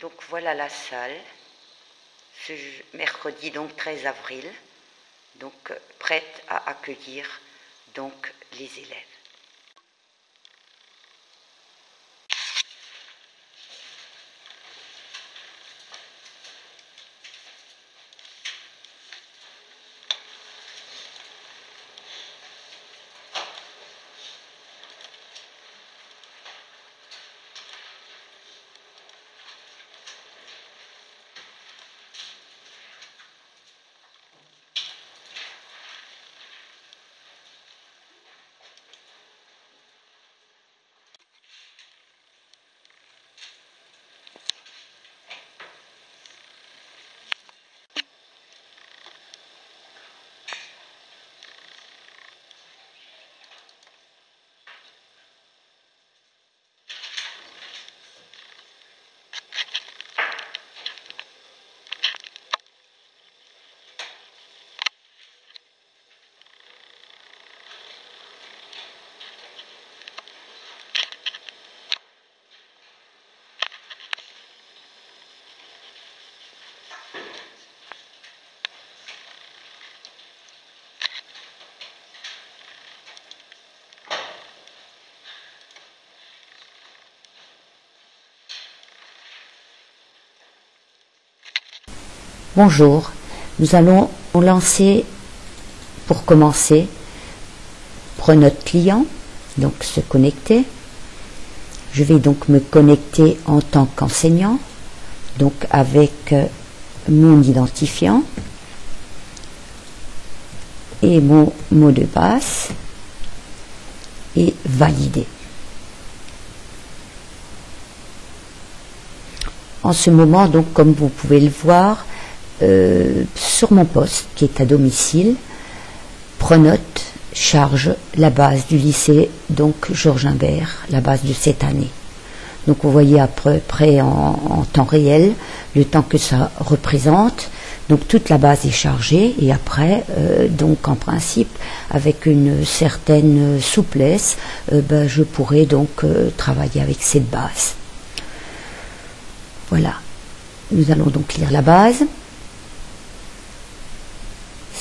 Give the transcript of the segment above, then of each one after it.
Donc voilà la salle, ce mercredi donc 13 avril, donc prête à accueillir donc les élèves. Bonjour, nous allons lancer, pour commencer, prenez notre client, donc se connecter. Je vais donc me connecter en tant qu'enseignant, donc avec mon identifiant et mon mot de passe et valider. En ce moment, donc, comme vous pouvez le voir, sur mon poste qui est à domicile, Pronote charge la base du lycée donc Georges Imbert, la base de cette année. Donc vous voyez à peu près en temps réel le temps que ça représente. Donc toute la base est chargée et après donc en principe avec une certaine souplesse je pourrais donc travailler avec cette base. Voilà, nous allons donc lire la base.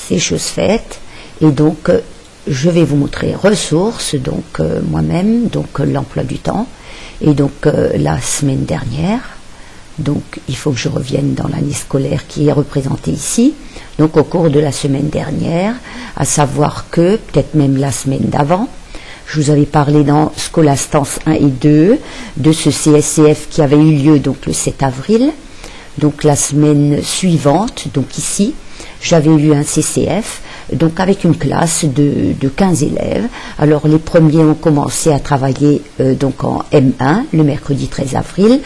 C'est chose faite et donc je vais vous montrer ressources, donc moi-même, donc l'emploi du temps et donc la semaine dernière, donc il faut que je revienne dans l'année scolaire qui est représentée ici, donc au cours de la semaine dernière, à savoir que peut-être même la semaine d'avant, je vous avais parlé dans Scholastance 1 et 2 de ce CSCF qui avait eu lieu donc le 7 avril, donc la semaine suivante, donc ici, j'avais eu un CCF, donc avec une classe de 15 élèves. Alors les premiers ont commencé à travailler donc en M1, le mercredi 13 avril,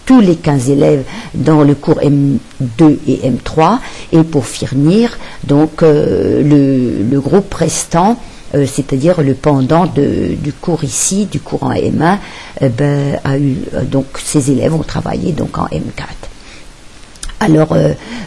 tous les 15 élèves dans le cours M2 et M3, et pour finir, donc le groupe restant, c'est-à-dire le pendant du cours ici, du cours en M1, a eu, donc ces élèves ont travaillé donc en M4. Alors,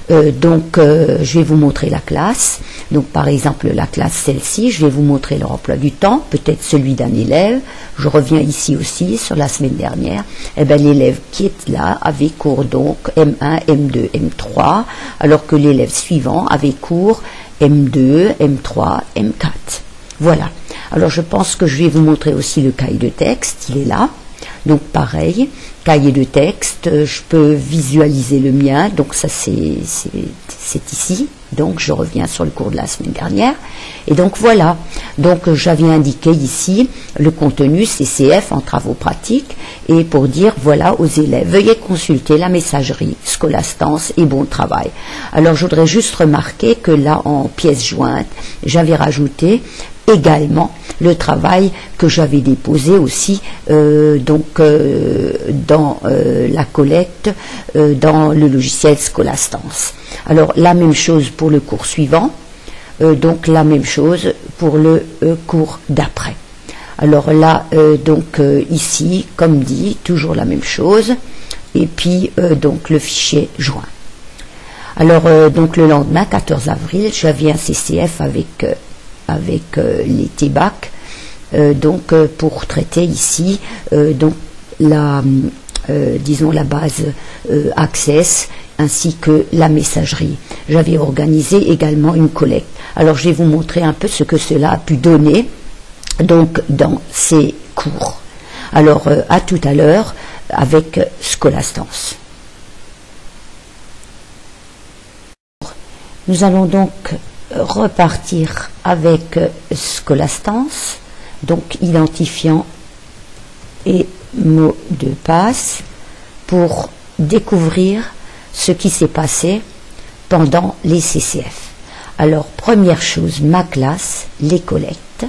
je vais vous montrer la classe. Donc, par exemple, la classe, celle-ci, je vais vous montrer leur emploi du temps, peut-être celui d'un élève. Je reviens ici aussi, sur la semaine dernière. L'élève qui est là avait cours donc M1, M2, M3, alors que l'élève suivant avait cours M2, M3, M4. Voilà. Alors, je pense que je vais vous montrer aussi le cahier de texte. Il est là. Donc pareil, cahier de texte, je peux visualiser le mien, donc ça c'est ici, donc je reviens sur le cours de la semaine dernière, et donc voilà, donc j'avais indiqué ici le contenu CCF en travaux pratiques, et pour dire voilà aux élèves, veuillez consulter la messagerie, Scholastance et bon travail. Alors je voudrais juste remarquer que là en pièce jointe, j'avais rajouté également le travail que j'avais déposé aussi dans la collecte dans le logiciel Scholastance. Alors la même chose pour le cours suivant, donc la même chose pour le cours d'après. Alors là ici, comme dit, toujours la même chose, et puis donc le fichier joint. Alors donc le lendemain, 14 avril, j'avais un CCF avec les TBAC, pour traiter ici donc disons la base Access, ainsi que la messagerie. J'avais organisé également une collecte. Alors je vais vous montrer un peu ce que cela a pu donner donc dans ces cours. Alors à tout à l'heure avec Scholastance. Nous allons donc repartir avec Scholastance, donc identifiant et mot de passe, pour découvrir ce qui s'est passé pendant les CCF. Alors, première chose, ma classe, les collectes.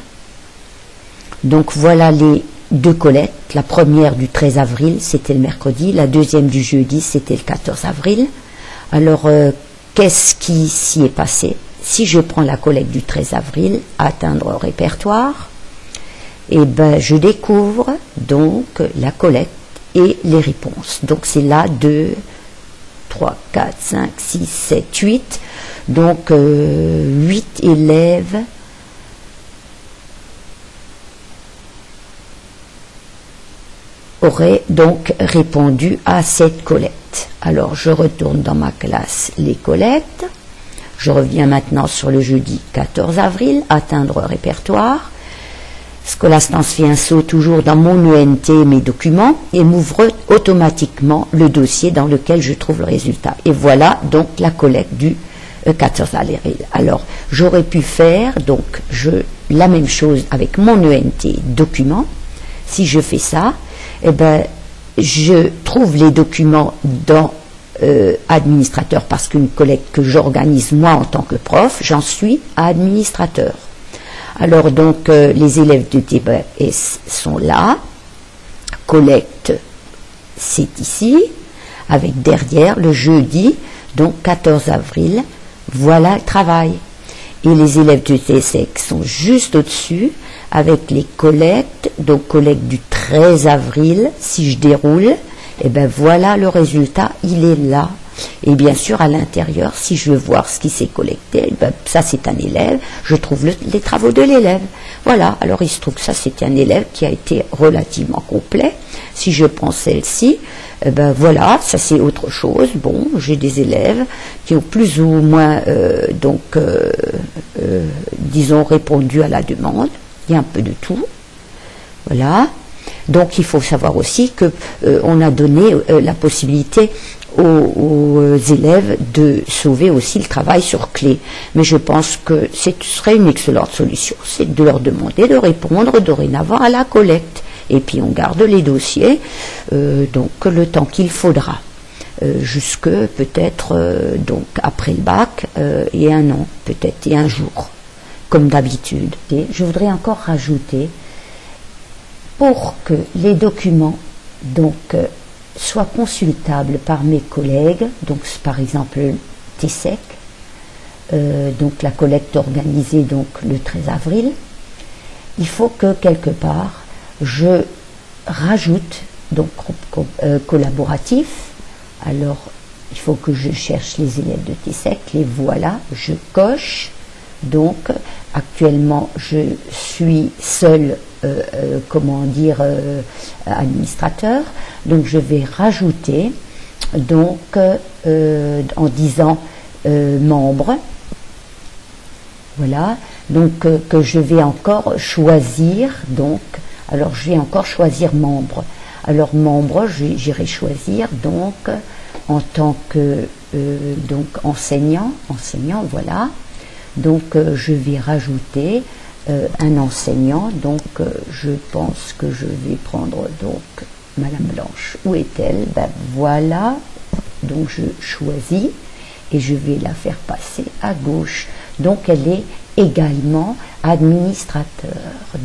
Donc, voilà les deux collectes. La première du 13 avril, c'était le mercredi. La deuxième du jeudi, c'était le 14 avril. Alors, qu'est-ce qui s'y est passé? Si je prends la collecte du 13 avril, atteindre au répertoire, et ben, je découvre donc la collecte et les réponses. Donc, c'est là 2, 3, 4, 5, 6, 7, 8. Donc, 8 élèves auraient donc répondu à cette collecte. Alors, je retourne dans ma classe les collectes. Je reviens maintenant sur le jeudi 14 avril, atteindre répertoire. Scholastance fait un saut toujours dans mon ENT, mes documents, et m'ouvre automatiquement le dossier dans lequel je trouve le résultat. Et voilà donc la collecte du 14 avril. Alors, j'aurais pu faire donc la même chose avec mon ENT document. Si je fais ça, eh ben, je trouve les documents dans administrateur, parce qu'une collecte que j'organise moi en tant que prof, j'en suis administrateur. Alors donc les élèves de TBS sont là, collecte c'est ici, avec derrière le jeudi, donc 14 avril, voilà le travail. Et les élèves de TSEC sont juste au-dessus, avec les collectes, donc collecte du 13 avril, si je déroule, et ben voilà le résultat, il est là. Et bien sûr, à l'intérieur, si je veux voir ce qui s'est collecté, ben, ça c'est un élève, je trouve les travaux de l'élève. Voilà, alors il se trouve que ça c'est un élève qui a été relativement complet. Si je prends celle-ci, ben voilà, ça c'est autre chose. Bon, j'ai des élèves qui ont plus ou moins, disons, répondu à la demande. Il y a un peu de tout. Voilà. Donc il faut savoir aussi que on a donné la possibilité aux élèves de sauver aussi le travail sur clé. Mais je pense que ce serait une excellente solution, c'est de leur demander de répondre dorénavant à la collecte. Et puis on garde les dossiers, donc le temps qu'il faudra, jusque peut-être donc après le bac, et un an, peut-être, et un jour, comme d'habitude. Et je voudrais encore rajouter, pour que les documents donc soient consultables par mes collègues, donc par exemple TSEC, donc la collecte organisée donc le 13 avril, il faut que quelque part je rajoute donc collaboratif. Alors il faut que je cherche les élèves de TSEC, les voilà, je coche. Donc actuellement je suis seul administrateur, donc je vais rajouter donc en disant membre, voilà, donc que je vais encore choisir, donc alors je vais encore choisir membre. Alors membre, j'irai choisir donc en tant que donc enseignant, voilà. Donc je vais rajouter un enseignant, donc je pense que je vais prendre donc Madame Blanche. Où est-elle? Ben voilà, donc je choisis et je vais la faire passer à gauche. Donc elle est également administrateur.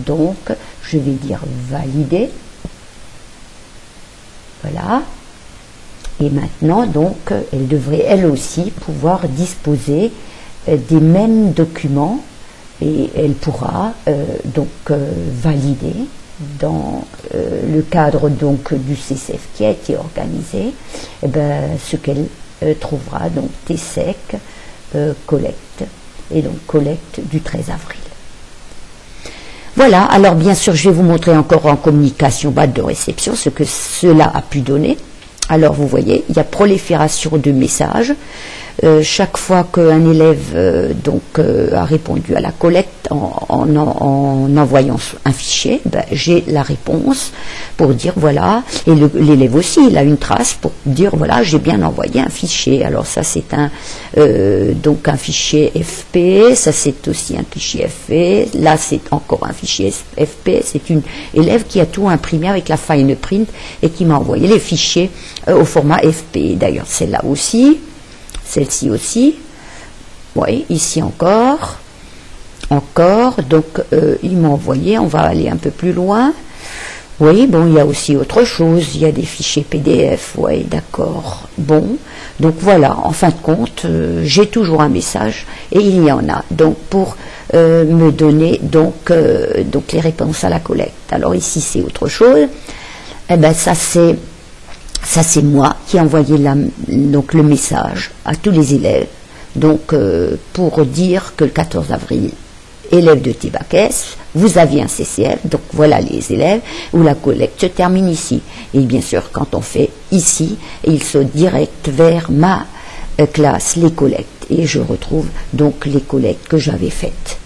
Donc je vais dire valider. Voilà. Et maintenant donc elle devrait elle aussi pouvoir disposer des mêmes documents, et elle pourra valider dans le cadre donc du CCF qui a été organisé, ce qu'elle trouvera, donc TSEC collecte, et donc collecte du 13 avril. Voilà, alors bien sûr, je vais vous montrer encore en communication boîte de réception ce que cela a pu donner. Alors vous voyez, il y a prolifération de messages. Chaque fois qu'un élève a répondu à la collecte en envoyant un fichier, j'ai la réponse pour dire voilà, et l'élève aussi, il a une trace pour dire voilà, j'ai bien envoyé un fichier. Alors ça c'est un fichier FP, ça c'est aussi un fichier FP, là c'est encore un fichier FP, c'est une élève qui a tout imprimé avec la fine print et qui m'a envoyé les fichiers au format FP. D'ailleurs celle-là aussi. Celle-ci aussi, oui, ici encore, donc il m'a envoyé, on va aller un peu plus loin, oui, bon, il y a aussi autre chose, il y a des fichiers PDF, oui, d'accord, bon, donc voilà, en fin de compte, j'ai toujours un message, et il y en a, donc pour me donner donc les réponses à la collecte. Alors ici c'est autre chose, ça c'est moi qui ai envoyé le message à tous les élèves, donc pour dire que le 14 avril, élèves de Tibakès, vous aviez un CCF, donc voilà les élèves, où la collecte se termine ici. Et bien sûr, quand on fait ici, il saute direct vers ma classe, les collectes, et je retrouve donc les collectes que j'avais faites.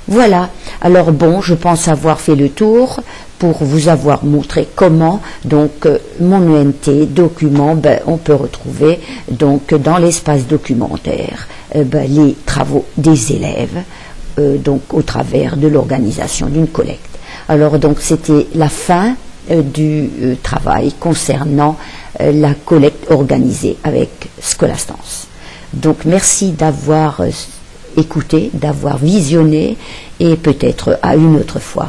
Voilà, alors bon, je pense avoir fait le tour pour vous avoir montré comment donc mon ENT document, on peut retrouver donc dans l'espace documentaire les travaux des élèves donc au travers de l'organisation d'une collecte. Alors donc c'était la fin du travail concernant la collecte organisée avec Scholastance. Donc merci d'avoir écouté, d'avoir visionné, et peut-être à une autre fois.